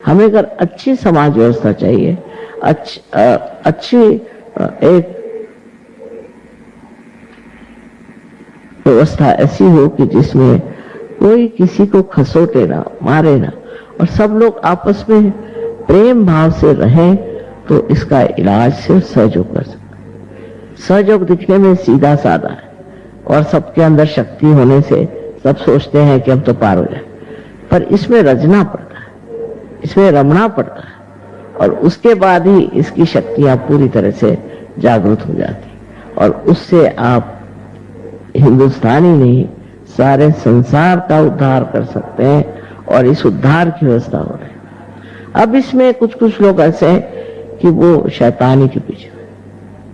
हमें अगर अच्छी समाज व्यवस्था चाहिए, अच्छी एक व्यवस्था ऐसी हो कि जिसमें कोई किसी को खसोटे ना, मारे ना, और सब लोग आपस में प्रेम भाव से रहें, तो इसका इलाज सिर्फ सहयोग कर सकते हैं। सहयोग दिखने में सीधा साधा है और सबके अंदर शक्ति होने से सब सोचते हैं कि हम तो पार हो जाए, पर इसमें रजना पड़ता है, इसमें रमना पड़ता है, और उसके बाद ही इसकी शक्तियां पूरी तरह से जागृत हो जाती, और उससे आप हिंदुस्तान ही नहीं सारे संसार का उद्धार कर सकते हैं, और इस उद्धार की व्यवस्था हो रही है। अब इसमें कुछ लोग ऐसे हैं कि वो शैतानी के पीछे,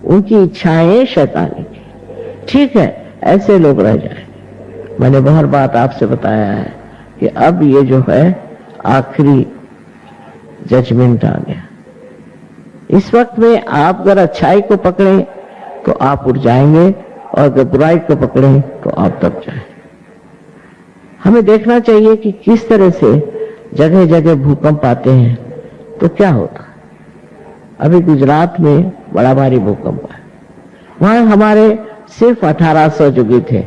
उनकी इच्छाएं शैतानी की, ठीक है, ऐसे लोग रह जाए। मैंने बहुत बात आपसे बताया है कि अब ये जो है आखिरी जजमेंट आ गया। इस वक्त में आप अगर अच्छाई को पकड़ें तो आप उठ जाएंगे, और अगर बुराई को पकड़ें तो आप दब जाएंगे। हमें देखना चाहिए कि किस तरह से जगह जगह भूकंप आते हैं तो क्या होता है। अभी गुजरात में बड़ा भारी भूकंप है, वहां हमारे सिर्फ 18 सहयोगी थे,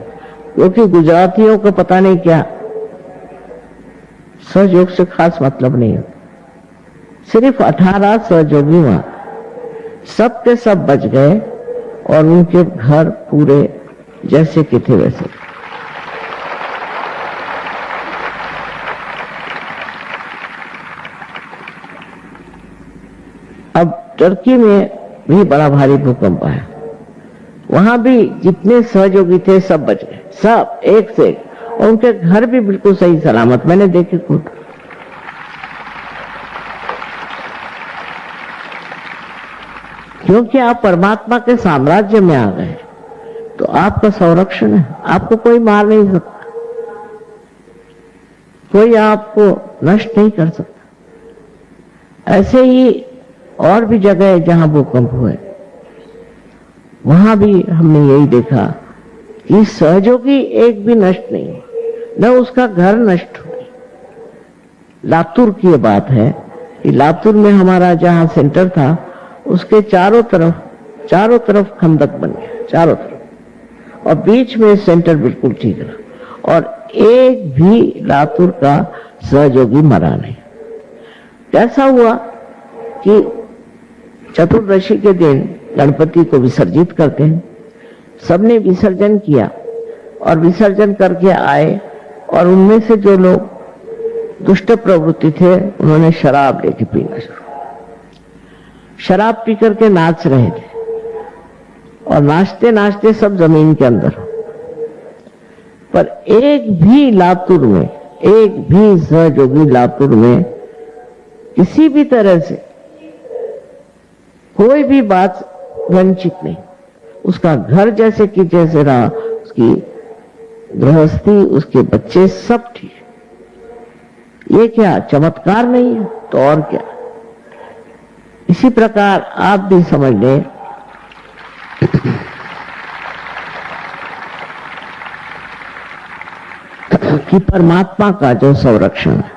क्योंकि गुजरातियों को पता नहीं क्या सहयोग से खास मतलब नहीं होता। सिर्फ 18 सहयोगी वहां, सब के सब बच गए, और उनके घर पूरे जैसे के थे वैसे। अब टर्की में भी बड़ा भारी भूकंप आया, वहां भी जितने सहयोगी थे सब बच गए, सब एक से एक, और उनके घर भी बिल्कुल सही सलामत, मैंने देखे खुद। क्योंकि आप परमात्मा के साम्राज्य में आ गए, तो आपका संरक्षण है, आपको कोई मार नहीं सकता, कोई आपको नष्ट नहीं कर सकता। ऐसे ही और भी जगह जहां भूकंप हुए, वहां भी हमने यही देखा कि सहयोगी एक भी नष्ट नहीं, न उसका घर नष्ट हुआ। लातूर की बात है कि लातूर में हमारा जहां सेंटर था, उसके चारों तरफ खंदक बन गया, चारों तरफ, और बीच में सेंटर बिल्कुल ठीक रहा, और एक भी लातूर का सहयोगी मरा नहीं। कैसा हुआ कि चतुर्दशी के दिन गणपति को विसर्जित करते हैं, सबने विसर्जन किया, और विसर्जन करके आए, और उनमें से जो लोग दुष्ट प्रवृत्ति थे उन्होंने शराब लेके पीना शुरू, शराब पी करके नाच रहे थे, और नाचते नाचते सब जमीन के अंदर। पर एक भी लातूर में, एक भी सहयोगी लातूर में किसी भी तरह से कोई भी बात वंचित नहीं, उसका घर जैसे कि जैसे रहा, उसकी गृहस्थी, उसके बच्चे सब ठीक। ये क्या चमत्कार नहीं है तो और क्या। इसी प्रकार आप भी समझ लें कि परमात्मा का जो संरक्षण है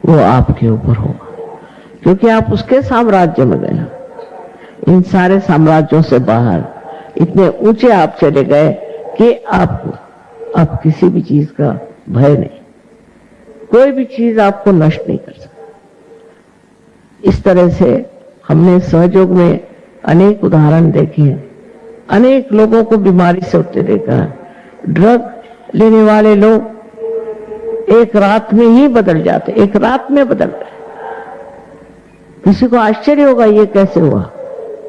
वो आपके ऊपर होगा, क्योंकि आप उसके साम्राज्य में गए। इन सारे साम्राज्यों से बाहर इतने ऊंचे आप चले गए कि आपको अब किसी भी चीज का भय नहीं, कोई भी चीज आपको नष्ट नहीं कर सकती। इस तरह से हमने सहयोग में अनेक उदाहरण देखे हैं, अनेक लोगों को बीमारी से उठते देखा है। ड्रग लेने वाले लोग एक रात में ही बदल जाते, एक रात में बदल गए। किसी को आश्चर्य होगा ये कैसे हुआ।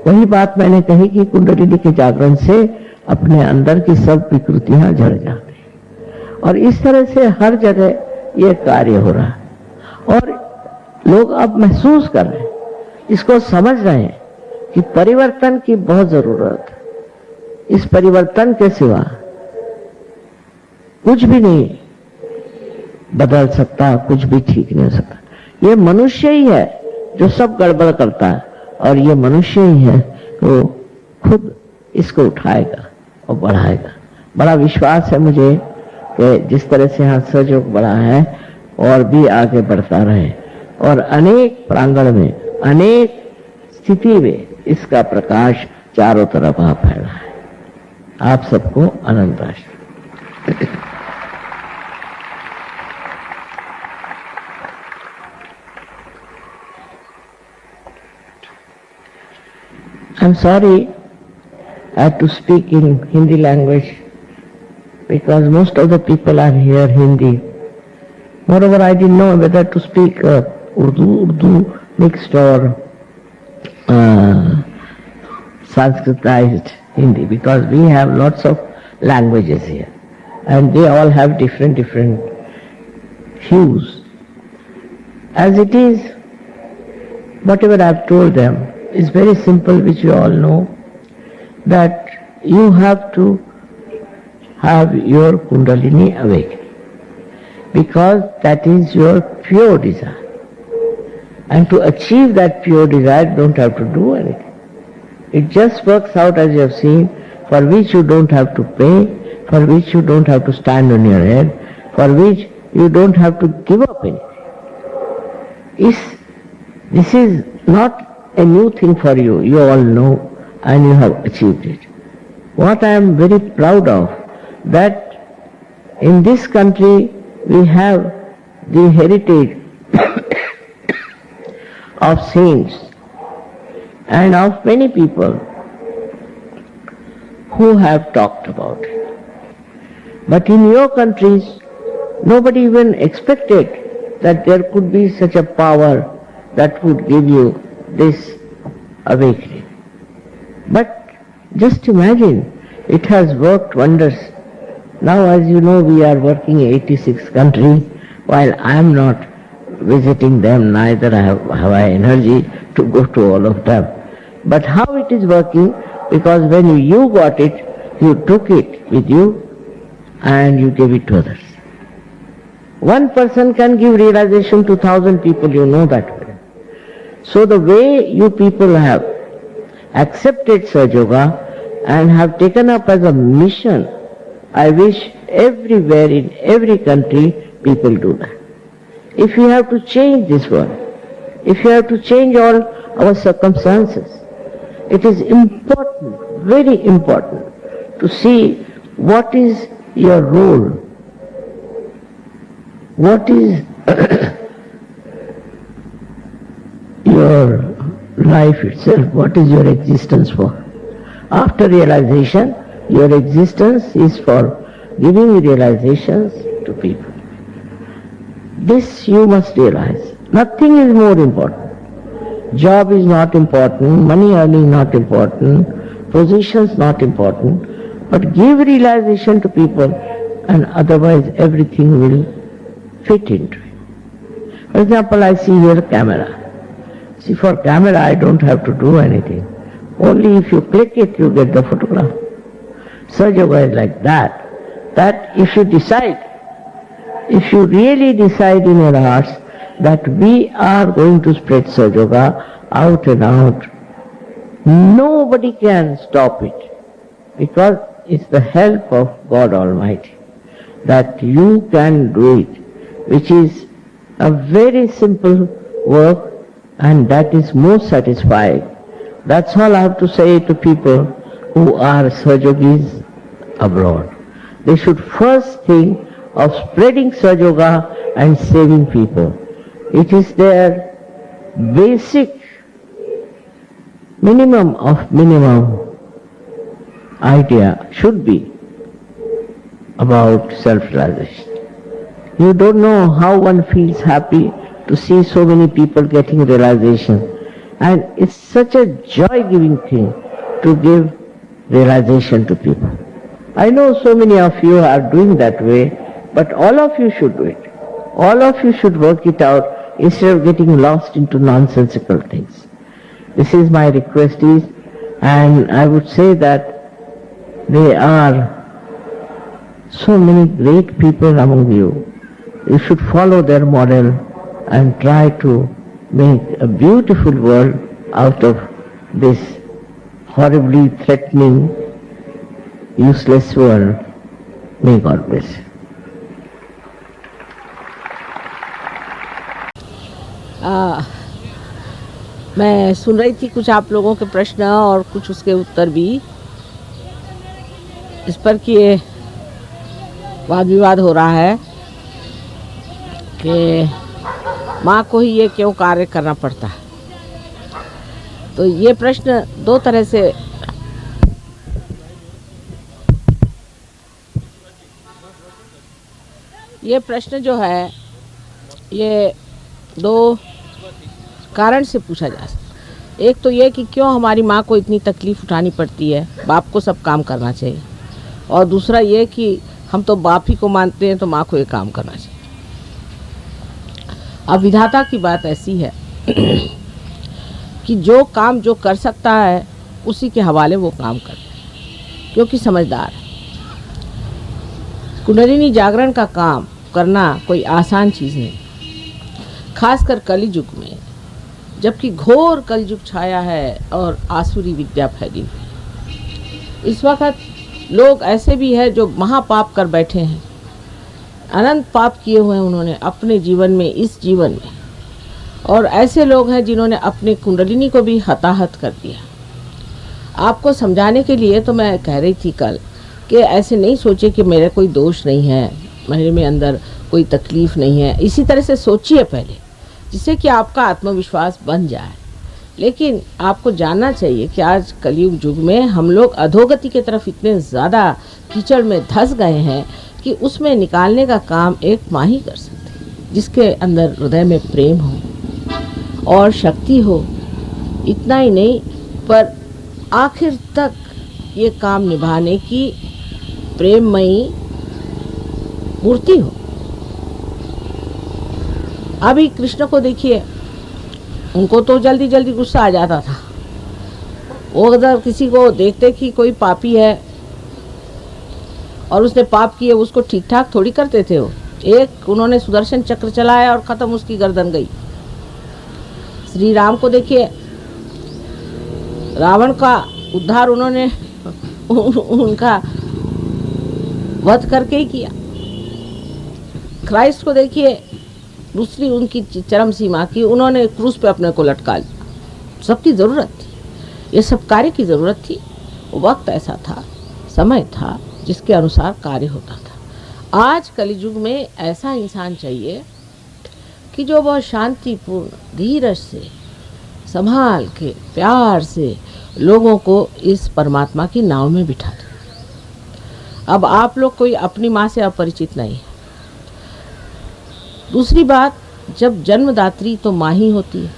वही बात मैंने कही कि कुंडलिनी के जागरण से अपने अंदर की सब विकृतियां झड़ जाती हैं, और इस तरह से हर जगह ये कार्य हो रहा है, और लोग अब महसूस कर रहे हैं, इसको समझ रहे हैं कि परिवर्तन की बहुत जरूरत है। इस परिवर्तन के सिवा कुछ भी नहीं बदल सकता, कुछ भी ठीक नहीं हो सकता। ये मनुष्य ही है जो सब गड़बड़ करता है, और ये मनुष्य ही है जो खुद इसको उठाएगा और बढ़ाएगा। बड़ा विश्वास है मुझे कि जिस तरह से यहाँ सहयोग बढ़ा है और भी आगे बढ़ता रहे, और अनेक प्रांगण में, अनेक स्थिति में इसका प्रकाश चारों तरफ आ फैला है। आप सबको अनंत आशीर्वाद। I'm sorry I have to speak in Hindi language because most of the people are here Hindi. Moreover, I didn't know whether to speak Urdu mixed or Sanskritized Hindi, because we have lots of languages here and they all have different hues. As it is, whatever I have told them is very simple, which you all know, that you have to have your Kundalini awakening, because that is your pure desire. And to achieve that pure desire, you don't have to do anything. It just works out as you have seen, for which you don't have to pray, for which you don't have to stand on your head, for which you don't have to give up anything. This is not a new thing for you, you all know, and you have achieved it. What I am very proud of, that in this country we have the heritage of saints and of many people who have talked about it. But in your countries, nobody even expected that there could be such a power that would give you this awakening. But just imagine, it has worked wonders. Now, as you know, we are working in 86 countries, while I am not visiting them, neither have I energy to go to all of them. But how it is working, because when you got it, you took it with you and you gave it to others. One person can give realization to 1,000 people, you know that way. So the way you people have accepted Sahaja Yoga and have taken up as a mission, I wish everywhere in every country people do that. If we have to change this world, if we have to change all our circumstances, it is important, very important, to see what is your role, what is your life itself, what is your existence for. After realization, your existence is for giving realizations to people. This you must realize. Nothing is more important. Job is not important, money earning not important, positions not important, but give realization to people and otherwise everything will fit into it. For example, I see here a camera. See, for camera I don't have to do anything. Only if you click it, you get the photograph. Sahaja Yoga is like that. That if you decide, if you really decide in your hearts that we are going to spread Sahaja Yoga out and out, nobody can stop it, because it's the help of God Almighty that you can do it, which is a very simple work, and that is most satisfying. That's all I have to say to people who are Sahaja Yogis abroad. They should first think of spreading Sahaja Yoga and saving people. It is their basic minimum of minimum idea should be about self-realization. You don't know how one feels happy to see so many people getting realization. And it's such a joy-giving thing to give realization to people. I know so many of you are doing that way, but all of you should do it. All of you should work it out instead of getting lost into nonsensical things. This is my request is, and I would say that there are so many great people among you. You should follow their model and try to make a beautiful world out of this horribly threatening, useless world. May God bless you. मैं सुन रही थी कुछ आप लोगों के प्रश्न और कुछ उसके उत्तर भी, इस पर कि ये वाद विवाद हो रहा है कि माँ को ही ये क्यों कार्य करना पड़ता है। तो ये प्रश्न दो तरह से ये प्रश्न जो है ये दो कारण से पूछा जा सकता है। एक तो ये कि क्यों हमारी माँ को इतनी तकलीफ़ उठानी पड़ती है, बाप को सब काम करना चाहिए। और दूसरा ये कि हम तो बाप ही को मानते हैं तो माँ को ये काम करना चाहिए। अब विधाता की बात ऐसी है कि जो काम जो कर सकता है उसी के हवाले वो काम करते हैं, क्योंकि समझदार है। कुंडलिनी जागरण का काम करना कोई आसान चीज़ नहीं, खासकर कलियुग में, जबकि घोर कलियुग छाया है और आसुरी विद्या फैली हुई। इस वक्त लोग ऐसे भी हैं जो महापाप कर बैठे हैं, अनंत पाप किए हुए हैं उन्होंने अपने जीवन में, इस जीवन में। और ऐसे लोग हैं जिन्होंने अपनी कुंडलिनी को भी हताहत कर दिया। आपको समझाने के लिए तो मैं कह रही थी कल कि ऐसे नहीं सोचे कि मेरा कोई दोष नहीं है, मेरे में अंदर कोई तकलीफ़ नहीं है। इसी तरह से सोचिए पहले, जिससे कि आपका आत्मविश्वास बन जाए। लेकिन आपको जानना चाहिए कि आज कलयुग युग में हम लोग अधोगति की तरफ इतने ज़्यादा कीचड़ में धंस गए हैं कि उसमें निकालने का काम एक माँ ही कर सकती है, जिसके अंदर हृदय में प्रेम हो और शक्ति हो। इतना ही नहीं, पर आखिर तक ये काम निभाने की प्रेममयी मूर्ति हो। अभी कृष्ण को देखिए, उनको तो जल्दी जल्दी गुस्सा आ जाता था। वो अगर किसी को देखते कि कोई पापी है और उसने पाप किए, उसको ठीक ठाक थोड़ी करते थे। वो एक उन्होंने सुदर्शन चक्र चलाया और ख़त्म, उसकी गर्दन गई। श्री राम को देखिए, रावण का उद्धार उन्होंने उनका वध करके ही किया। क्राइस्ट को देखिए, दूसरी उनकी चरम सीमा की, उन्होंने क्रूस पे अपने को लटका लिया। सबकी ज़रूरत थी, ये सब कार्य की ज़रूरत थी। वक्त ऐसा था, समय था जिसके अनुसार कार्य होता था। आज कलियुग में ऐसा इंसान चाहिए कि जो बहुत शांतिपूर्ण, धीरज से, संभाल के, प्यार से लोगों को इस परमात्मा की नाव में बिठा दे। अब आप लोग कोई अपनी माँ से अपरिचित नहीं है। दूसरी बात, जब जन्मदात्री तो माँ ही होती है।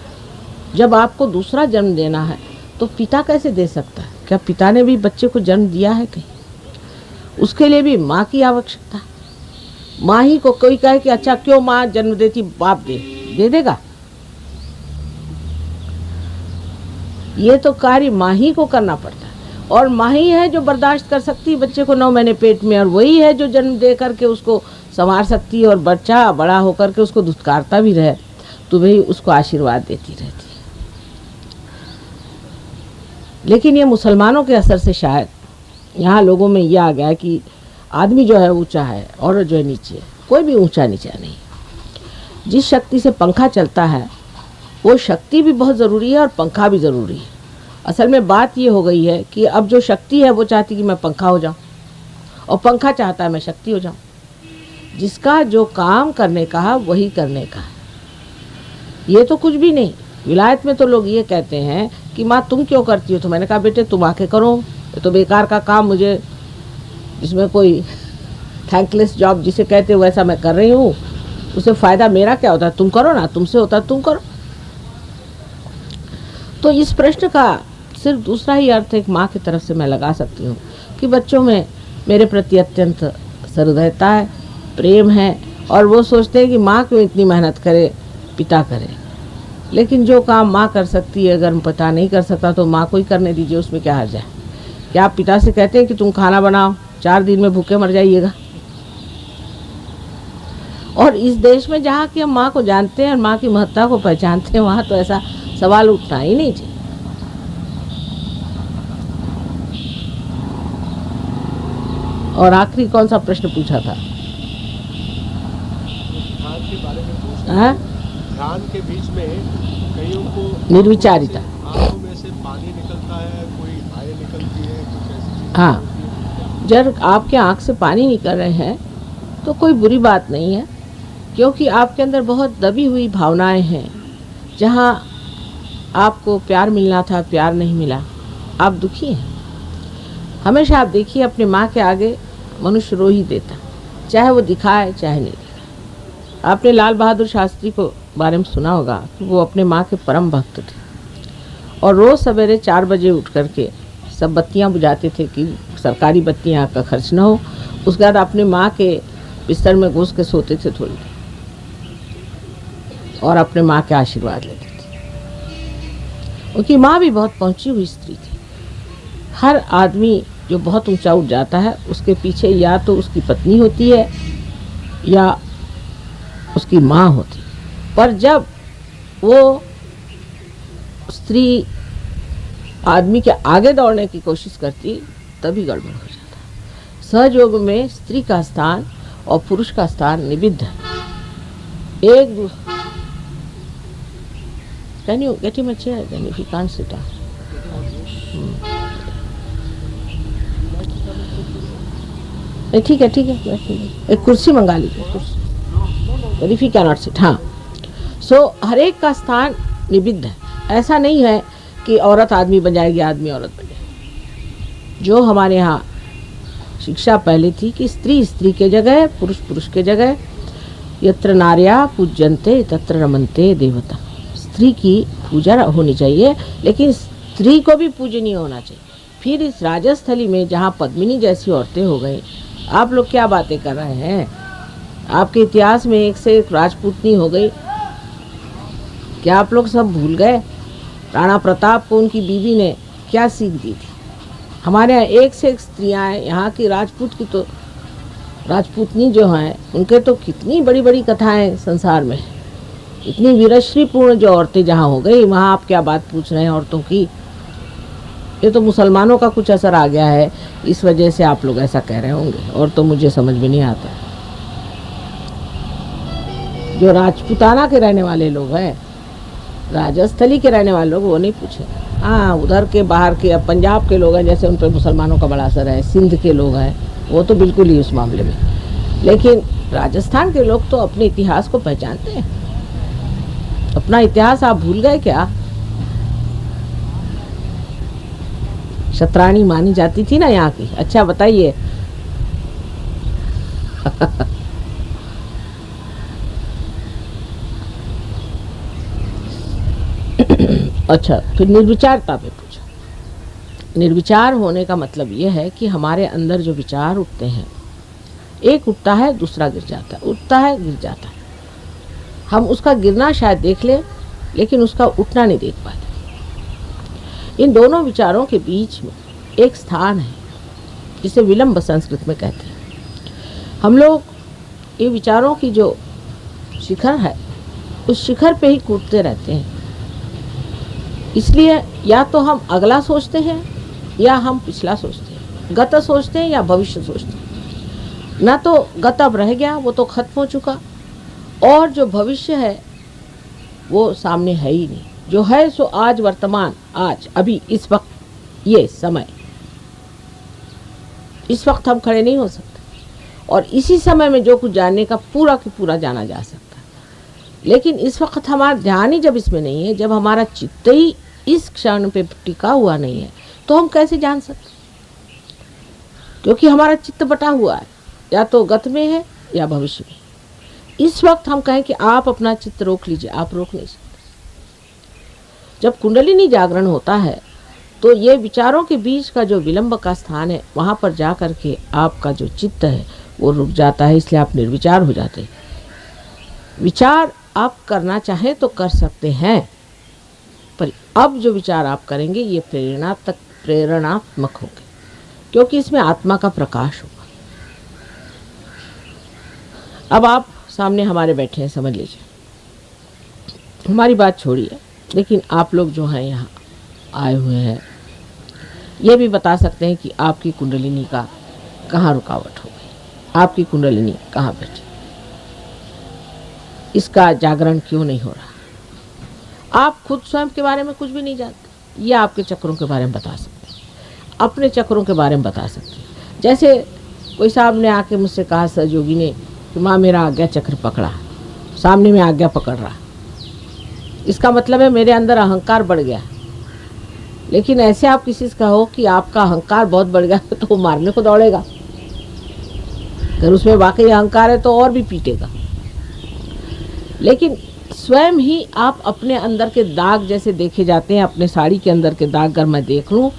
जब आपको दूसरा जन्म देना है तो पिता कैसे दे सकता है? क्या पिता ने भी बच्चे को जन्म दिया है कहीं? उसके लिए भी माँ की आवश्यकता है। माँ ही को कोई कहे कि अच्छा क्यों माँ जन्म देती, बाप दे देगा? ये तो कार्य माँ ही को करना पड़ता है। और माँ ही है जो बर्दाश्त कर सकती है बच्चे को 9 महीने पेट में, और वही है जो जन्म दे करके उसको संवार सकती है, और बच्चा बड़ा होकर के उसको धुतकारता भी रहे तो वही उसको आशीर्वाद देती रहती है। लेकिन ये मुसलमानों के असर से शायद यहाँ लोगों में ये आ गया है कि आदमी जो है ऊंचा है, औरत जो है नीचे है। कोई भी ऊंचा नीचा नहीं। जिस शक्ति से पंखा चलता है वो शक्ति भी बहुत ज़रूरी है और पंखा भी ज़रूरी है। असल में बात ये हो गई है कि अब जो शक्ति है वो चाहती कि मैं पंखा हो जाऊं, और पंखा चाहता है मैं शक्ति हो जाऊं। जिसका जो काम करने का है वही करने का है। ये तो कुछ भी नहीं। विलायत में तो लोग ये कहते हैं कि माँ तुम क्यों करती हो? तो मैंने कहा बेटे तुम आके करो, ये तो बेकार का काम, मुझे इसमें कोई थैंकलेस जॉब जिसे कहते हो वैसा मैं कर रही हूँ, उससे फ़ायदा मेरा क्या होता है? तुम करो ना, तुमसे होता है तुम करो। तो इस प्रश्न का सिर्फ दूसरा ही अर्थ एक माँ की तरफ से मैं लगा सकती हूँ कि बच्चों में मेरे प्रति अत्यंत सहृदयता है, प्रेम है, और वो सोचते हैं कि माँ क्यों इतनी मेहनत करे, पिता करे। लेकिन जो काम माँ कर सकती है अगर पिता नहीं कर सकता तो माँ को ही करने दीजिए, उसमें क्या हर्ज है? क्या आप पिता से कहते हैं कि तुम खाना बनाओ, 4 दिन में भूखे मर जाइएगा? और इस देश में जहाँ की हम माँ को जानते हैं और माँ की महत्ता को पहचानते हैं, वहाँ तो ऐसा सवाल उठना ही नहीं चाहिए। और आखिरी कौन सा प्रश्न पूछा था? ध्यान के बीच में कईयों को निर्विचारिता। आंखों में से पानी निकलता है, कोई आय निकलती है, कुछ ऐसी चीजें हाँ, होती हैं। जब आपके आँख से पानी निकल रहे हैं तो कोई बुरी बात नहीं है, क्योंकि आपके अंदर बहुत दबी हुई भावनाएं हैं। जहाँ आपको प्यार मिलना था, प्यार नहीं मिला, आप दुखी हैं। हमेशा आप देखिए, अपने माँ के आगे मनुष्य रो ही देता, चाहे वो दिखाए चाहे नहीं दिखाए। आपने लाल बहादुर शास्त्री को बारे में सुना होगा कि वो अपने माँ के परम भक्त थे और रोज़ सवेरे 4 बजे उठ करके सब बत्तियाँ बुझाते थे कि सरकारी बत्तियाँ का खर्च ना हो। उसके बाद अपने माँ के बिस्तर में घुस के सोते थे थोड़ी देर और अपने माँ के आशीर्वाद लेते थे। उनकी माँ भी बहुत पहुँची हुई स्त्री थी। हर आदमी जो बहुत ऊंचा उठ जाता है उसके पीछे या तो उसकी पत्नी होती है या उसकी माँ होती है, पर जब वो स्त्री आदमी के आगे दौड़ने की कोशिश करती तभी गड़बड़ हो जाता। सहयोग में स्त्री का स्थान और पुरुष का स्थान निबिद्ध है। एक Can you get him a chair then if he can't sit down? ठीक है एक कुर्सी मंगा लीजिए, कुर्सी। इफ ही कैनॉट सिट, हाँ। सो हर एक का स्थान निबिद्ध है। ऐसा नहीं है कि औरत आदमी बन जाएगी, आदमी औरत बन जाएगी। जो हमारे यहाँ शिक्षा पहले थी कि स्त्री स्त्री के जगह, पुरुष पुरुष के जगह। यत्र नार्या पूज्यन्ते तत्र रमन्ते देवता। स्त्री की पूजा होनी चाहिए, लेकिन स्त्री को भी पूजनीय होना चाहिए। फिर इस राजस्थली में जहाँ पद्मिनी जैसी औरतें हो गई, आप लोग क्या बातें कर रहे हैं? आपके इतिहास में एक से एक राजपूतनी हो गई, क्या आप लोग सब भूल गए? राणा प्रताप को उनकी बीवी ने क्या सीख दी थी? हमारे यहाँ एक से एक स्त्रियाँ हैं। यहाँ की राजपूत की तो राजपूतनी जो हैं उनके तो कितनी बड़ी बड़ी कथाएं संसार में। इतनी वीरश्रीपूर्ण जो औरतें जहाँ हो गई, वहाँ आप क्या बात पूछ रहे हैं औरतों की? ये तो मुसलमानों का कुछ असर आ गया है, इस वजह से आप लोग ऐसा कह रहे होंगे, और तो मुझे समझ में नहीं आता। जो राजपूताना के रहने वाले लोग हैं, राजस्थली के रहने वाले लोग, वो नहीं पूछे। हाँ, उधर के बाहर के, अब पंजाब के लोग हैं, जैसे उन पर मुसलमानों का बड़ा असर है। सिंध के लोग हैं, वो तो बिल्कुल ही उस मामले में। लेकिन राजस्थान के लोग तो अपने इतिहास को पहचानते हैं। अपना इतिहास आप भूल गए क्या? शतरानी मानी जाती थी ना यहाँ की। अच्छा बताइए। अच्छा, फिर निर्विचारता पे पूछा। निर्विचार होने का मतलब यह है कि हमारे अंदर जो विचार उठते हैं, एक उठता है दूसरा गिर जाता है, उठता है गिर जाता है। हम उसका गिरना शायद देख लें, लेकिन उसका उठना नहीं देख पाते। इन दोनों विचारों के बीच में एक स्थान है जिसे विलंब संस्कृत में कहते हैं। हम लोग ये विचारों की जो शिखर है, उस शिखर पे ही कूदते रहते हैं। इसलिए या तो हम अगला सोचते हैं या हम पिछला सोचते हैं, गत सोचते हैं या भविष्य सोचते हैं। ना तो गत अब रह गया, वो तो खत्म हो चुका, और जो भविष्य है वो सामने है ही नहीं। जो है सो आज, वर्तमान, आज, अभी, इस वक्त, ये समय। इस वक्त हम खड़े नहीं हो सकते, और इसी समय में जो कुछ जानने का पूरा की पूरा जाना जा सकता है। लेकिन इस वक्त हमारा ध्यान ही जब इसमें नहीं है, जब हमारा चित्त ही इस क्षण पे टिका हुआ नहीं है, तो हम कैसे जान सकते? क्योंकि हमारा चित्त बटा हुआ है, या तो गत में है या भविष्य में। इस वक्त हम कहें कि आप अपना चित्त रोक लीजिए, आप रोक नहीं सकते। जब कुंडलिनी जागरण होता है तो ये विचारों के बीच का जो विलंब का स्थान है, वहाँ पर जा कर के आपका जो चित्त है वो रुक जाता है, इसलिए आप निर्विचार हो जाते हैं। विचार आप करना चाहें तो कर सकते हैं, पर अब जो विचार आप करेंगे ये प्रेरणात्मक होंगे, क्योंकि इसमें आत्मा का प्रकाश होगा। अब आप सामने हमारे बैठे हैं, समझ लीजिए, हमारी बात छोड़िए, लेकिन आप लोग जो हैं यहाँ आए हुए हैं, ये भी बता सकते हैं कि आपकी कुंडलिनी का कहाँ रुकावट हो गई, आपकी कुंडलिनी कहाँ बैठी। इसका जागरण क्यों नहीं हो रहा। आप खुद स्वयं के बारे में कुछ भी नहीं जानते, ये आपके चक्रों के बारे में बता सकते हैं, अपने चक्रों के बारे में बता सकते हैं। जैसे कोई साहब ने आके मुझसे कहा, सहयोगी ने, कि माँ मेरा आज्ञा चक्र पकड़ा, सामने में आज्ञा पकड़ रहा, इसका मतलब है मेरे अंदर अहंकार बढ़ गया। लेकिन ऐसे आप किसी से कहो कि आपका अहंकार बहुत बढ़ गया तो वो मारने को दौड़ेगा। अगर उसमें वाकई अहंकार है तो और भी पीटेगा। लेकिन स्वयं ही आप अपने अंदर के दाग जैसे देखे जाते हैं, अपने साड़ी के अंदर के दाग अगर मैं देख लूँ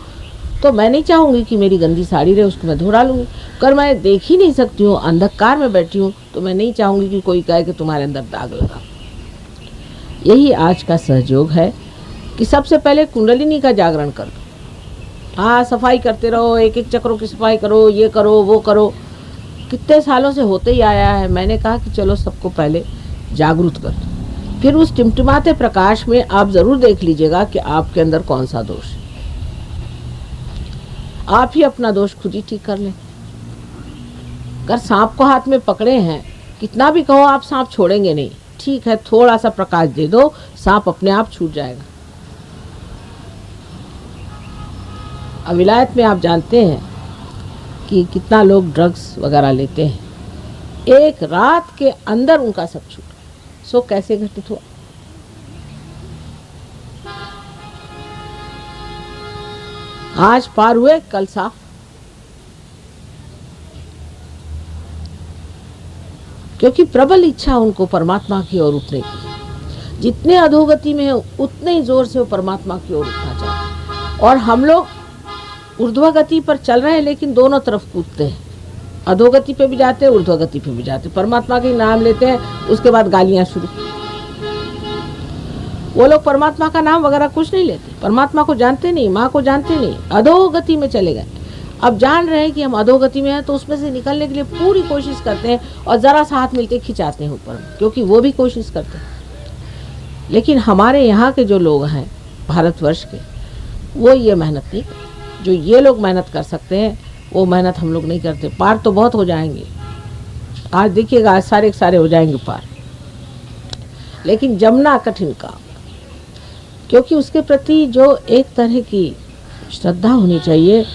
तो मैं नहीं चाहूँगी कि मेरी गंदी साड़ी रहे, उसको मैं धो डालूँगी। अगर मैं देख ही नहीं सकती हूँ, अंधकार में बैठी हूँ, तो मैं नहीं चाहूँगी कि कोई कहे कि तुम्हारे अंदर दाग लगा। यही आज का सहयोग है कि सबसे पहले कुंडलिनी का जागरण कर दो। हाँ, सफाई करते रहो, एक एक चक्रों की सफाई करो, ये करो वो करो, कितने सालों से होते ही आया है। मैंने कहा कि चलो सबको पहले जागरूक कर दो, फिर उस टिमटिमाते प्रकाश में आप ज़रूर देख लीजिएगा कि आपके अंदर कौन सा दोष है। आप ही अपना दोष खुद ही ठीक कर लें। अगर सांप को हाथ में पकड़े हैं, कितना भी कहो आप सांप छोड़ेंगे नहीं। ठीक है, थोड़ा सा प्रकाश दे दो, सांप अपने आप छूट जाएगा। अब विलायत में आप जानते हैं कि कितना लोग ड्रग्स वगैरह लेते हैं, एक रात के अंदर उनका सब छूट गया। सो कैसे घटित हुआ? आज पार हुए, कल साफ। क्योंकि प्रबल इच्छा उनको परमात्मा की ओर उठने की। जितने अधोगति में है उतने ही जोर से वो परमात्मा की ओर उठना चाहते हैं। और हम लोग ऊर्ध्वगति पर चल रहे हैं, लेकिन दोनों तरफ कूदते हैं। अधोगति पे भी जाते हैं, ऊर्ध्वगति पे भी जाते हैं। परमात्मा के नाम लेते हैं, उसके बाद गालियां शुरू। वो लोग परमात्मा का नाम वगैरह कुछ नहीं लेते, परमात्मा को जानते नहीं, माँ को जानते नहीं, अधोगति में चले गए। अब जान रहे हैं कि हम अधोगति में हैं, तो उसमें से निकलने के लिए पूरी कोशिश करते हैं और ज़रा सा हाथ मिलके खिंचाते हैं ऊपर, क्योंकि वो भी कोशिश करते हैं। लेकिन हमारे यहाँ के जो लोग हैं भारतवर्ष के, वो ये मेहनत नहीं, जो ये लोग मेहनत कर सकते हैं वो मेहनत हम लोग नहीं करते। पार तो बहुत हो जाएंगे, आज देखिएगा, आज सारे सारे हो जाएंगे पार, लेकिन जमना कठिन काम। क्योंकि उसके प्रति जो एक तरह की श्रद्धा होनी चाहिए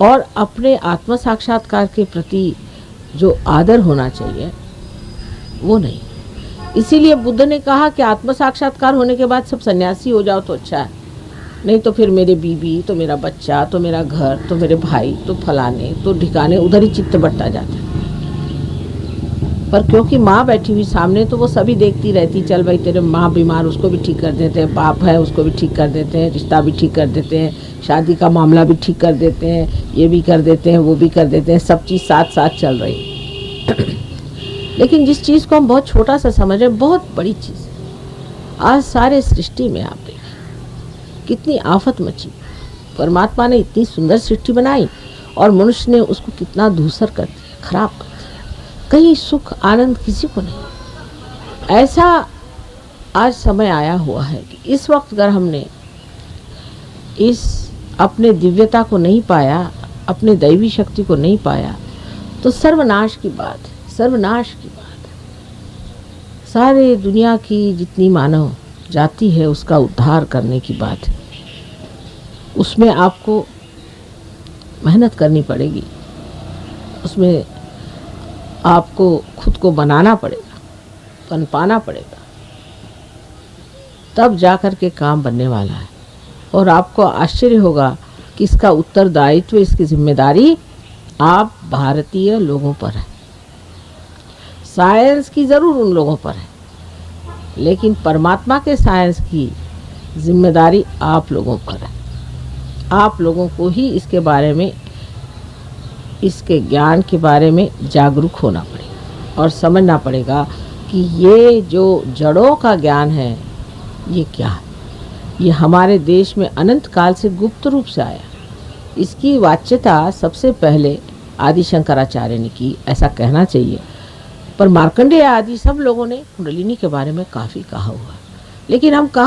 और अपने आत्म साक्षात्कार के प्रति जो आदर होना चाहिए वो नहीं। इसीलिए बुद्ध ने कहा कि आत्म साक्षात्कार होने के बाद सब सन्यासी हो जाओ तो अच्छा है, नहीं तो फिर मेरे बीबी, तो मेरा बच्चा, तो मेरा घर, तो मेरे भाई, तो फलाने, तो ठिकाने, उधर ही चित्त बढ़ता जाता है। पर क्योंकि माँ बैठी हुई सामने, तो वो सभी देखती रहती, चल भाई तेरे माँ बीमार, उसको भी ठीक कर देते हैं, बाप है उसको भी ठीक कर देते हैं, रिश्ता भी ठीक कर देते हैं, शादी का मामला भी ठीक कर देते हैं, ये भी कर देते हैं, वो भी कर देते हैं, सब चीज़ साथ साथ चल रही। लेकिन जिस चीज़ को हम बहुत छोटा सा समझ रहे हैं, बहुत बड़ी चीज़ है। आज सारे सृष्टि में आप देखिए कितनी आफत मची। परमात्मा ने इतनी सुंदर सृष्टि बनाई और मनुष्य ने उसको कितना धूसर कर दिया, खराब कर दिया। कहीं सुख आनंद किसी को नहीं। ऐसा आज समय आया हुआ है कि इस वक्त अगर हमने इस अपने दिव्यता को नहीं पाया, अपने दैवी शक्ति को नहीं पाया, तो सर्वनाश की बात है, सर्वनाश की बात है। सारे दुनिया की जितनी मानव जाति है उसका उद्धार करने की बात है। उसमें आपको मेहनत करनी पड़ेगी, उसमें आपको खुद को बनाना पड़ेगा, पनपाना पड़ेगा, तब जाकर के काम बनने वाला है। और आपको आश्चर्य होगा कि इसका उत्तरदायित्व, इसकी जिम्मेदारी आप भारतीय लोगों पर है। साइंस की ज़रूर उन लोगों पर है, लेकिन परमात्मा के साइंस की जिम्मेदारी आप लोगों पर है। आप लोगों को ही इसके बारे में, इसके ज्ञान के बारे में जागरूक होना पड़ेगा और समझना पड़ेगा कि ये जो जड़ों का ज्ञान है ये क्या है। ये हमारे देश में अनंत काल से गुप्त रूप से आया। इसकी वाच्यता सबसे पहले आदि शंकराचार्य ने की, ऐसा कहना चाहिए। पर मार्कंडेय आदि सब लोगों ने कुंडलिनी के बारे में काफ़ी कहा हुआ, लेकिन हम कहाँ